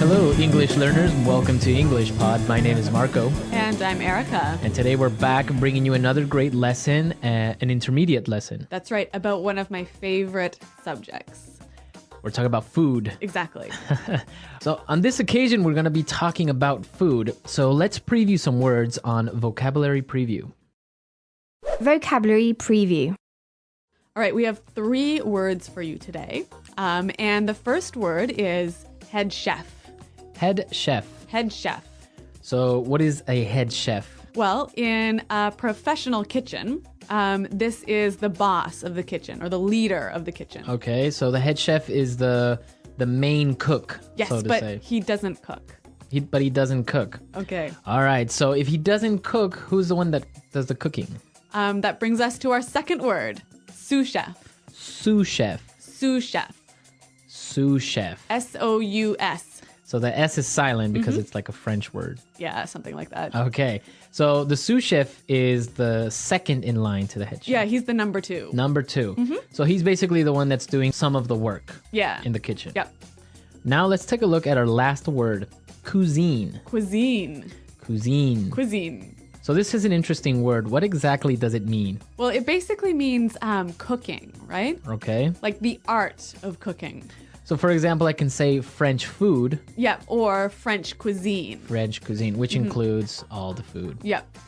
Hello, English learners. Welcome to English Pod. My name is Marco. And I'm Erica. And today we're back bringing you another great lesson, an intermediate lesson. That's right, about one of my favorite subjects. We're talking about food. Exactly. So on this occasion, we're going to be talking about food. So let's preview some words on Vocabulary Preview. Vocabulary Preview. All right, we have 3 words for you today. And the first word is head chef. Head chef. Head chef. So what is a head chef? Well, in a professional kitchen, this is the boss of the kitchen or the leader of the kitchen. Okay, so the head chef is the main cook, Yes, so to but say. he doesn't cook. But he doesn't cook. Okay. All right, so if he doesn't cook, who's the one that does the cooking? That brings us to our second word, sous chef. Sous chef. Sous chef. Sous chef. S-O-U-S. So the S is silent because it's like a French word. Yeah, something like that. Okay, so the sous chef is the second in line to the head chef. Yeah, he's the number 2. Number 2. So he's basically the one that's doing some of the work Yeah. in the kitchen. Yep. Now let's take a look at our last word, cuisine. Cuisine. Cuisine. Cuisine. So this is an interesting word. What exactly does it mean? Well, it basically means cooking, right? Okay. Like the art of cooking. So for example, I can say French food, Yep. Or French cuisine. French cuisine, which includes all the food. Yep.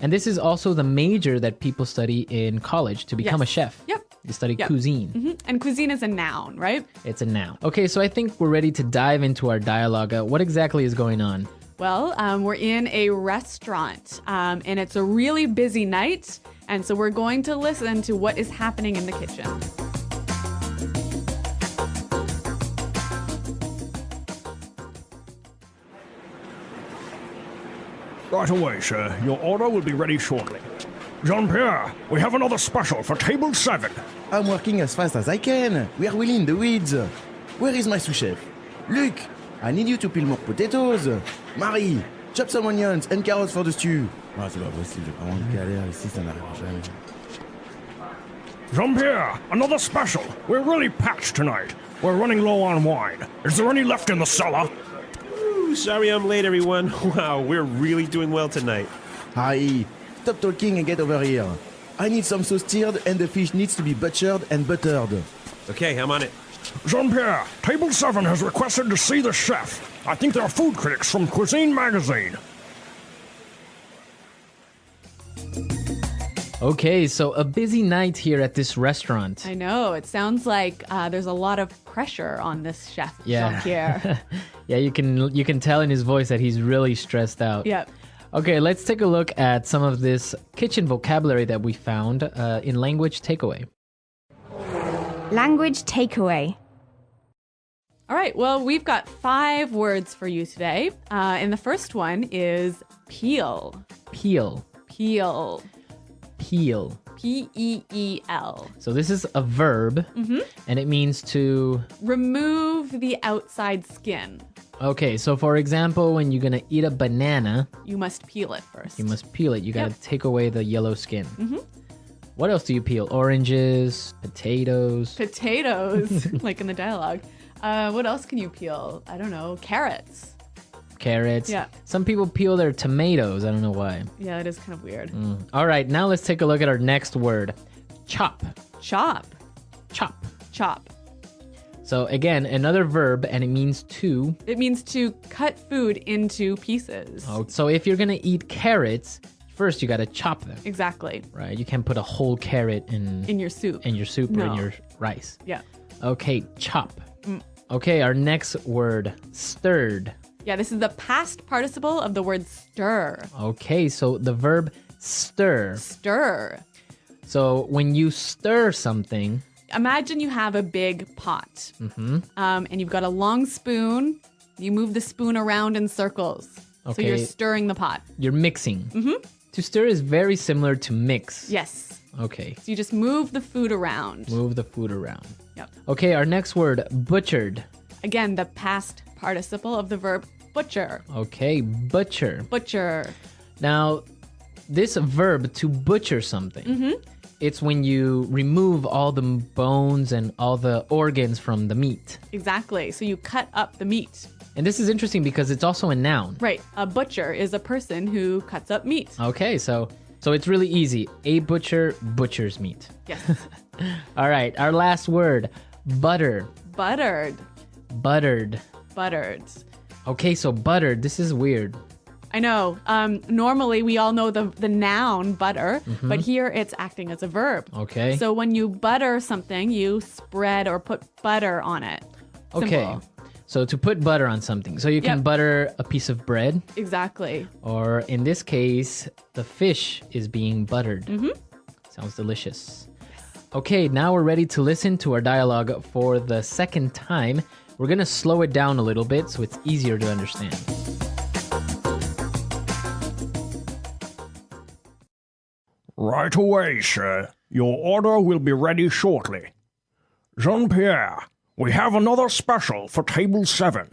And this is also the major that people study in college to become a Yes. chef. Yep. You study Yep. cuisine. And cuisine is a noun, right? It's a noun. Okay, so I think we're ready to dive into our dialogue. What exactly is going on? Well, we're in a restaurant and it's a really busy night. And so we're going to listen to what is happening in the kitchen. Right away, sir. Your order will be ready shortly. Jean-Pierre, we have another special for table 7. I'm working as fast as I can. We are really in the weeds. Where is my sous chef? Luc, I need you to peel more potatoes. Marie, chop some onions and carrots for the stew. Ah, c'est pas possible, j'ai vraiment une galère ici, ça n'arrive jamais. Jean-Pierre, another special. We're really patched tonight. We're running low on wine. Is there any left in the cellar? Ooh, sorry I'm late, everyone. Wow, we're really doing well tonight. Harry, stop talking and get over here. I need some sauce tiered and the fish needs to be butchered and buttered. Okay, I'm on it. Jean-Pierre, table 7 has requested to see the chef. I think they're food critics from Cuisine Magazine. Okay, so a busy night here at this restaurant. I know. It sounds like there's a lot of pressure on this chef, Yeah. Jean-Pierre. Yeah, you can tell in his voice that he's really stressed out. Yep. Okay, let's take a look at some of this kitchen vocabulary that we found in Language Takeaway. Language Takeaway. All right. Well, we've got 5 words for you today. And the first one is peel. Peel. Peel. Peel. P-E-E-L. So this is a verb, and it means to... Remove the outside skin. Okay, so for example, when you're going to eat a banana, You must peel it first. you must peel it. You got to Yep. take away the yellow skin. What else do you peel? Oranges, potatoes. Potatoes, like in the dialogue. What else can you peel? I don't know. Carrots. Carrots. Yeah. Some people peel their tomatoes. I don't know why. Yeah, it is kind of weird. All right, now let's take a look at our next word. Chop. Chop. Chop. Chop. So again, another verb, and it means to. It means to cut food into pieces. Oh, so if you're gonna eat carrots, first you gotta chop them, Exactly. right? You can't put a whole carrot In your soup. in your soup or in No. your rice. Yeah. Okay, chop. Okay, our next word, stirred. Yeah, this is the past participle of the word stir. Okay, so the verb stir. Stir. So when you stir something, Imagine you have a big pot. And you've got a long spoon. You move the spoon around in circles. So Okay. you're stirring the pot. you're mixing. To stir is very similar to mix. Yes. Okay, So you just move the food around. move the food around. Yep. Okay, our next word, butchered. Again, the past participle of the verb butcher. Okay, butcher. Butcher. Now, this verb to butcher something, it's when you remove all the bones and all the organs from the meat. Exactly. So you cut up the meat. And this is interesting because it's also a noun. Right. A butcher is a person who cuts up meat. Okay, so it's really easy. A butcher butchers meat. Yes. All right, our last word, butter. Buttered. Buttered. Buttered. Okay, so buttered, this is weird. I know. Normally, we all know the noun butter, but here it's acting as a verb. Okay. So when you butter something, you spread or put butter on it. Okay. Simple. So to put butter on something. So you can Yep. butter a piece of bread, Exactly. or in this case, the fish is being buttered. Sounds delicious. Okay, now we're ready to listen to our dialogue for the second time. We're going to slow it down a little bit so it's easier to understand. Right away, sir. Your order will be ready shortly. Jean-Pierre, we have another special for table 7.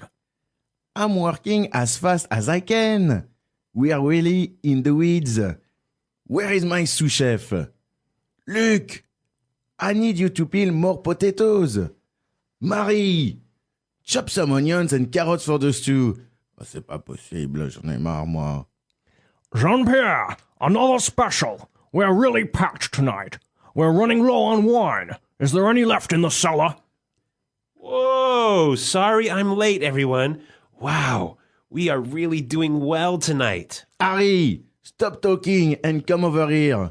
I'm working as fast as I can. We are really in the weeds. Where is my sous chef? Luc, I need you to peel more potatoes. Marie, chop some onions and carrots for the stew. Oh, c'est pas possible, j'en ai marre, moi. Jean-Pierre, another special. We're really packed tonight. We're running low on wine. Is there any left in the cellar? Whoa, sorry I'm late, everyone. Wow, we are really doing well tonight. Harry, stop talking and come over here.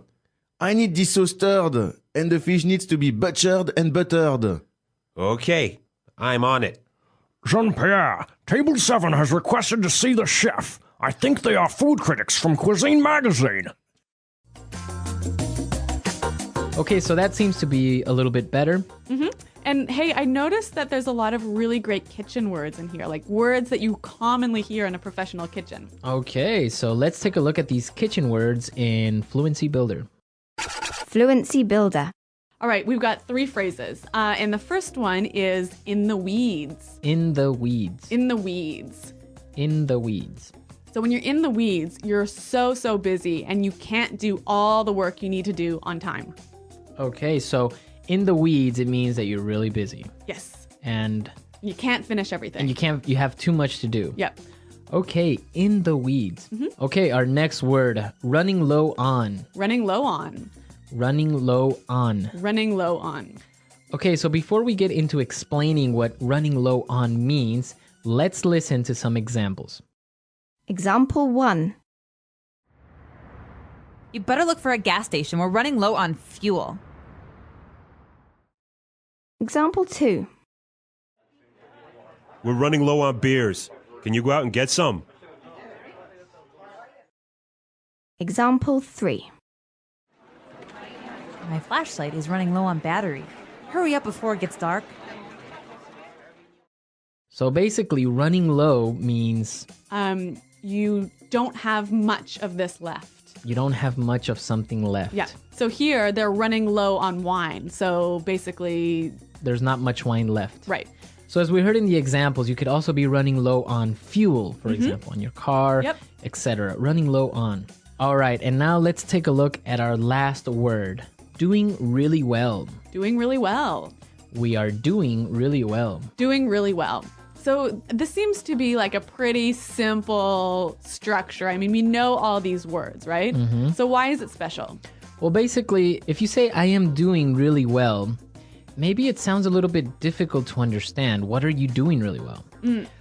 I need this sauce stirred, and the fish needs to be butchered and buttered. Okay, I'm on it. Jean-Pierre, table 7 has requested to see the chef. I think they are food critics from Cuisine Magazine. Okay, so that seems to be a little bit better. And hey, I noticed that there's a lot of really great kitchen words in here, like words that you commonly hear in a professional kitchen. Okay, so let's take a look at these kitchen words in Fluency Builder. Fluency builder. All right, we've got 3 phrases. And the first one is in the weeds. In the weeds. In the weeds. In the weeds. So when you're in the weeds, you're so busy and you can't do all the work you need to do on time. Okay, so in the weeds, it means that you're really busy. Yes. And You can't finish everything. you have too much to do. Yep. Okay, in the weeds. Okay, our next word, running low on. Running low on. Running low on. Running low on. Okay, so before we get into explaining what running low on means, let's listen to some examples. Example 1. You better look for a gas station. We're running low on fuel. Example 2. We're running low on beers. Can you go out and get some? Example 3. My flashlight is running low on battery. Hurry up before it gets dark. So basically, running low means You don't have much of this left. you don't have much of something left. Yeah. So here they're running low on wine. So basically, There's not much wine left. right. So as we heard in the examples, you could also be running low on fuel, for example, on your car, Yep. etc. Running low on. All right, and now let's take a look at our last word. Doing really well. Doing really well. We are doing really well. Doing really well. So this seems to be like a pretty simple structure. I mean, we know all these words, right? So why is it special? Well, basically, if you say I am doing really well, maybe it sounds a little bit difficult to understand. What are you doing really well?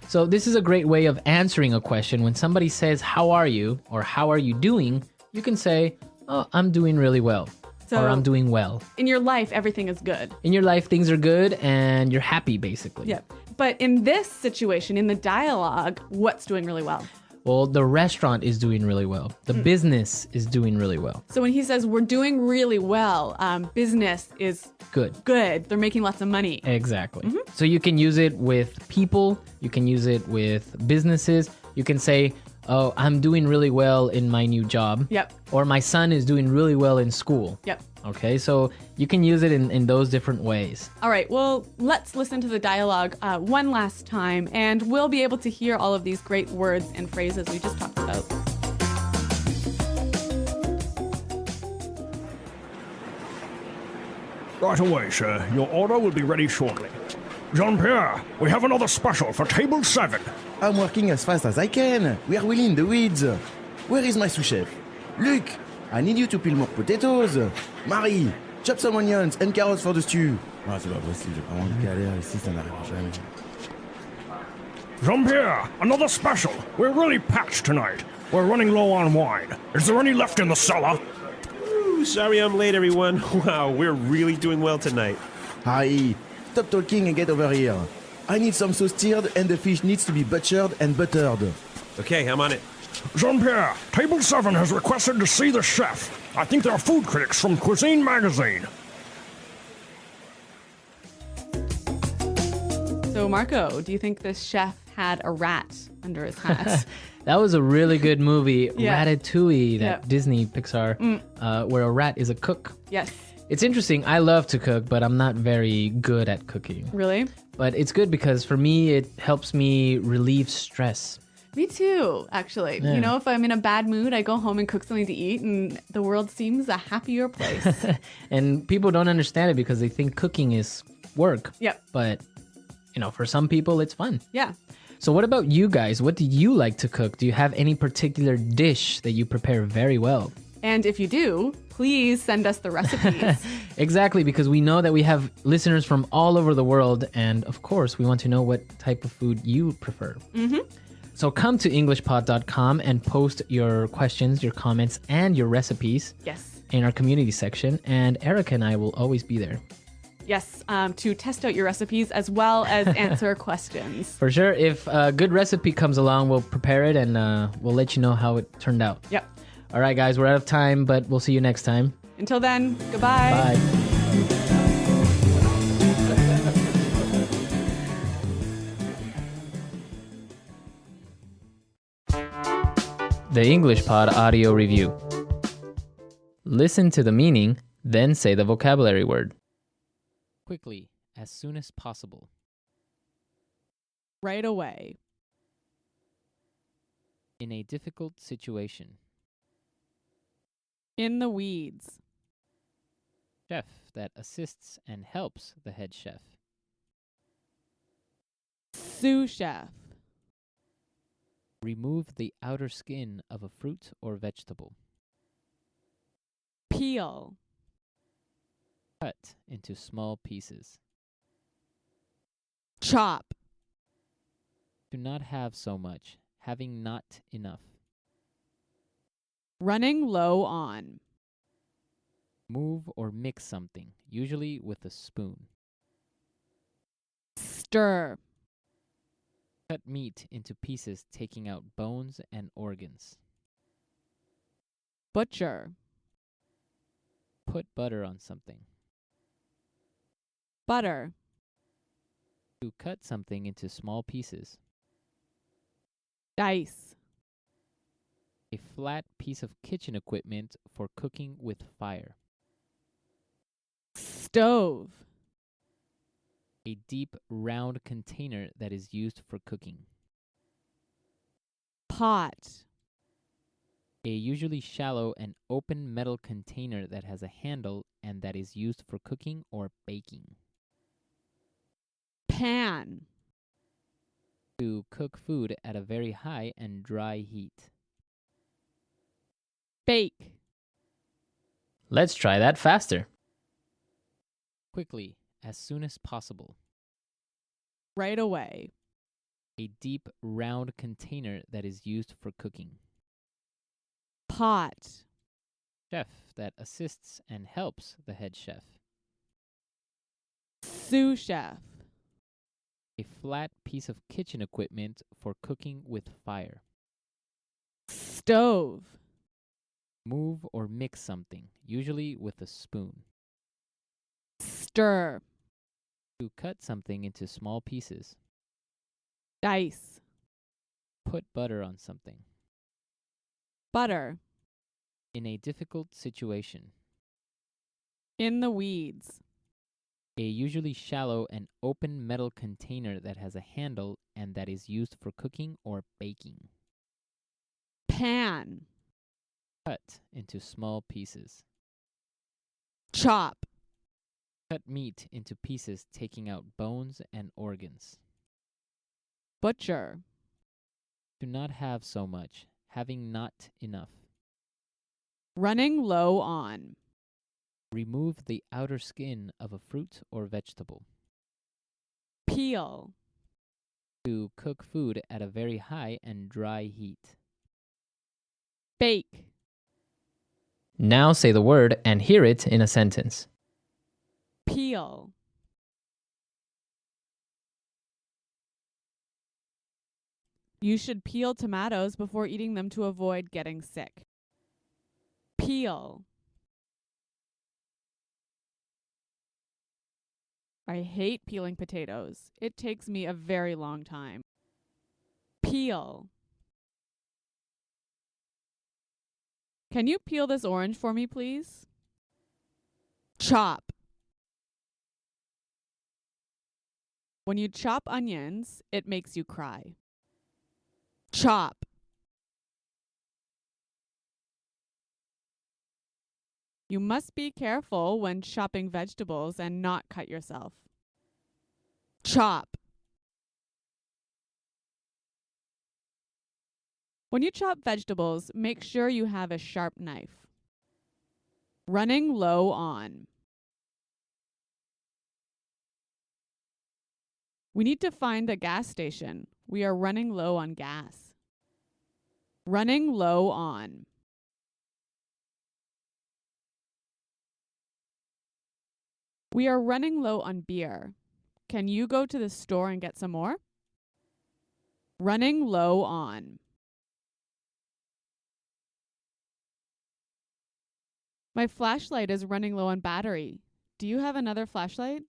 So this is a great way of answering a question. When somebody says, how are you? Or how are you doing? You can say, oh, I'm doing really well. So or I'm doing well. in your life, everything is good. In your life, things are good and you're happy, basically. Yeah. But in this situation, in the dialogue, what's doing really well? Well, the restaurant is doing really well. The business is doing really well. So when he says we're doing really well, business is Good. good. They're making lots of money. Exactly. So you can use it with people. You can use it with businesses. You can say, oh, I'm doing really well in my new job. Yep. Or my son is doing really well in school. Yep. Okay, so you can use it in those different ways. All right, well, let's listen to the dialogue one last time, and we'll be able to hear all of these great words and phrases we just talked about. Right away, sir. Your order will be ready shortly. Jean-Pierre, we have another special for table 7. I'm working as fast as I can. We are really in the weeds. Where is my sous-chef? Luc, I need you to peel more potatoes. Marie, chop some onions and carrots for the stew. Ah, c'est pas possible, j'ai vraiment une galère ici, ça n'arrivera jamais. Jean-Pierre, another special. We're really packed tonight. We're running low on wine. Is there any left in the cellar? Ooh, sorry I'm late, everyone. Wow, we're really doing well tonight. Harry, stop talking and get over here. I need some sauce tiered and the fish needs to be butchered and buttered. Okay, I'm on it. Jean-Pierre, table 7 has requested to see the chef. I think they're food critics from Cuisine Magazine. So, Marco, do you think this chef had a rat under his hat? That was a really good movie, Yeah. Ratatouille, that Yeah. Disney Pixar, where a rat is a cook. Yes. It's interesting. I love to cook, but I'm not very good at cooking. Really? But it's good because for me, it helps me relieve stress. Me too, actually. Yeah. You know, if I'm in a bad mood, I go home and cook something to eat, and the world seems a happier place. And people don't understand it because they think cooking is work. Yep. But, for some people, it's fun. Yeah. So what about you guys? What do you like to cook? Do you have any particular dish that you prepare very well? And if you do, please send us the recipes. Exactly, because we know that we have listeners from all over the world. And of course, we want to know what type of food you prefer. Mm-hmm. So come to EnglishPod.com and post your questions, your comments, and your recipes Yes. in our community section. And Erica and I will always be there. Yes, to test out your recipes as well as answer questions. For sure. If a good recipe comes along, we'll prepare it and we'll let you know how it turned out. Yep. All right, guys, we're out of time, but we'll see you next time. Until then, goodbye. Bye. The English Pod Audio Review. Listen to the meaning, then say the vocabulary word. Quickly, as soon as possible. Right away. In a difficult situation. In the weeds. Chef that assists and helps the head chef. Sous chef. Remove the outer skin of a fruit or vegetable. Peel. Cut into small pieces. Chop. Do not have so much, having not enough. Running low on. Move or mix something, usually with a spoon. Stir. Cut meat into pieces, taking out bones and organs. Butcher. Put butter on something. Butter. To cut something into small pieces. Dice. A flat piece of kitchen equipment for cooking with fire. Stove. A deep, round container that is used for cooking. Pot. A usually shallow and open metal container that has a handle and that is used for cooking or baking. Pan. To cook food at a very high and dry heat. Bake. Let's try that faster. Quickly, as soon as possible. Right away. A deep, round container that is used for cooking. Pot. Chef that assists and helps the head chef. Sous chef. A flat piece of kitchen equipment for cooking with fire. Stove. Move or mix something, usually with a spoon. Stir. To cut something into small pieces. Dice. Put butter on something. Butter. In a difficult situation. In the weeds. A usually shallow and open metal container that has a handle and that is used for cooking or baking. Pan. Cut into small pieces. Chop. Cut meat into pieces, taking out bones and organs. Butcher. To not have so much, having not enough. Running low on. Remove the outer skin of a fruit or vegetable. Peel. To cook food at a very high and dry heat. Bake. Now say the word and hear it in a sentence. Peel. You should peel tomatoes before eating them to avoid getting sick. Peel. I hate peeling potatoes. It takes me a very long time. Peel. Can you peel this orange for me, please? Chop. When you chop onions, it makes you cry. Chop. You must be careful when chopping vegetables and not cut yourself. Chop. When you chop vegetables, make sure you have a sharp knife. Running low on. We need to find a gas station. We are running low on gas. Running low on. We are running low on beer. Can you go to the store and get some more? Running low on. My flashlight is running low on battery. Do you have another flashlight?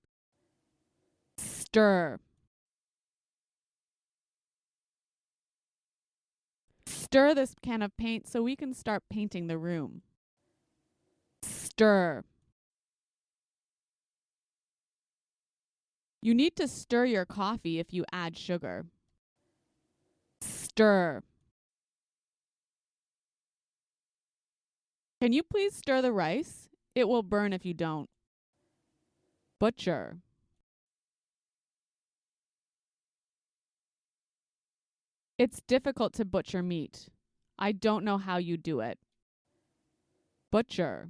Stir. Stir this can of paint so we can start painting the room. Stir. You need to stir your coffee if you add sugar. Stir. Can you please stir the rice? It will burn if you don't. Butcher. It's difficult to butcher meat. I don't know how you do it. Butcher.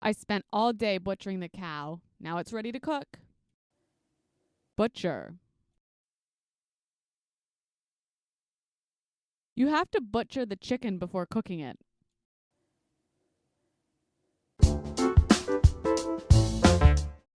I spent all day butchering the cow. Now it's ready to cook. Butcher. You have to butcher the chicken before cooking it.